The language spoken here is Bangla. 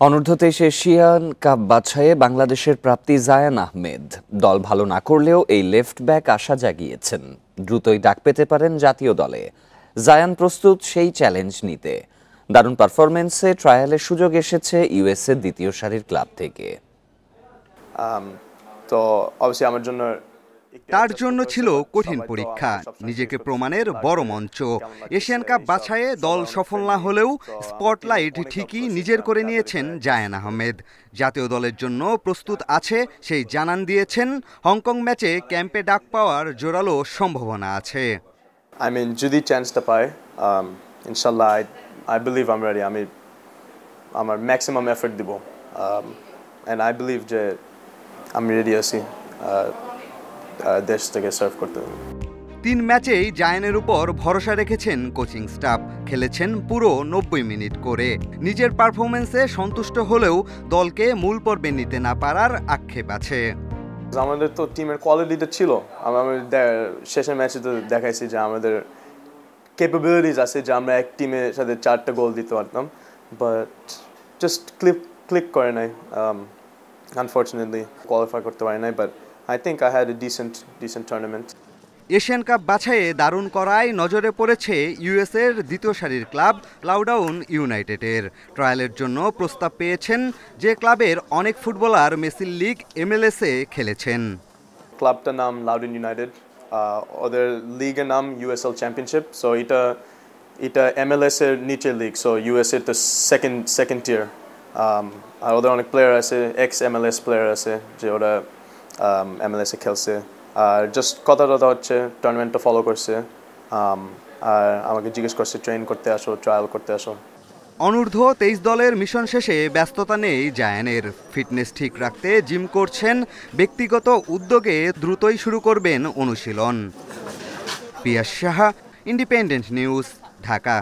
অনূর্ধ্ব-23 এশিয়ান কাপ বাছাইয়ে বাংলাদেশের প্রাপ্তি জায়ান আহমেদ। দল ভালো না করলেও এই লেফট ব্যাক আশা জাগিয়েছেন, দ্রুতই ডাক পেতে পারেন জাতীয় দলে। জায়ান প্রস্তুত সেই চ্যালেঞ্জ নিতে। দারুণ পারফরমেন্সে ট্রায়ালের সুযোগ এসেছে ইউএসএর দ্বিতীয় সারির ক্লাব থেকে। তো অবশ্যই আমার জন্য তার জন্য ছিল কঠিন পরীক্ষা, নিজেকে প্রমাণের বড় মঞ্চ। এশিয়ান কাপ বাছাইয়ে দল সফল না হলেও স্পটলাইট ঠিকই নিজের করে নিয়েছেন জায়ান আহমেদ। জাতীয় দলের জন্য প্রস্তুত আছে সেই জানান দিয়েছেন। হংকং ম্যাচে ক্যাম্পে ডাক পাওয়ার জোরালো সম্ভাবনা আছে। যদি চান্সটা পাই, ইনশাল্লাহ I believe I am ready. আমি আমার ম্যাক্সিমাম এফর্ট দিব, এন্ড আই বিলিভ যে আমি রেডি আছি দেশ থেকে সার্ভ করতে। 3 ম্যাচেই জায়ানের উপর ভরসা রেখেছেন কোচিং স্টাফ। খেলেছেন পুরো 90 মিনিট করে। নিজের পারফরমেন্সে সন্তুষ্ট হলেও দলকে মূল পর্বে নিতে না পারার আক্ষেপ আছে। আমাদের তো টিমের কোয়ালিটিটা ছিল, শেষের ম্যাচে তো দেখাইছি যে আমাদের ক্যাপাবিলিটিস আছে যে আমরা এক টিমের সাথে 4টা গোল দিতে পারতাম, বাট জাস্ট ক্লিক করে নাই। আনফর্চুনেটলি কোয়ালিফাই করতে পারি নাই, but I think I had a decent tournament. Asian Cup বাছাইয়ে দারুণ করায় নজরে পড়েছে ইউএসএর দ্বিতীয় সারির ক্লাব লাউডাউন ইউনাইটেডের। ট্রায়ালের জন্য প্রস্তাব পেয়েছেন যে ক্লাবের অনেক ফুটবলার মেসির লিগ MLS-এ খেলেছেন। ক্লাবটার নাম লাউডাউন ইউনাইটেড, ওদের লিগের নাম USL চ্যাম্পিয়নশিপ। সো এটা MLS-এর নিচের লিগ, সো ইউএসএ তো সেকেন্ড টিয়ার। আর ওদের অনেক প্লেয়ার আছে, MLS প্লেয়ার আছে যে ওরা MLS-এ খেলছে। আর জাস্ট কথা হচ্ছে, টুর্নামেন্টটা ফলো করছে, আর আমাকে জিজ্ঞেস করছে ট্রেন করতে আসো, ট্রায়াল করতে আসো। অনূর্ধ্ব-23 দলের মিশন শেষে ব্যস্ততা নেই জায়ানের। ফিটনেস ঠিক রাখতে জিম করছেন, ব্যক্তিগত উদ্যোগে দ্রুতই শুরু করবেন অনুশীলন। পিয়াস সাহা, ইন্ডিপেন্ডেন্ট নিউজ, ঢাকা।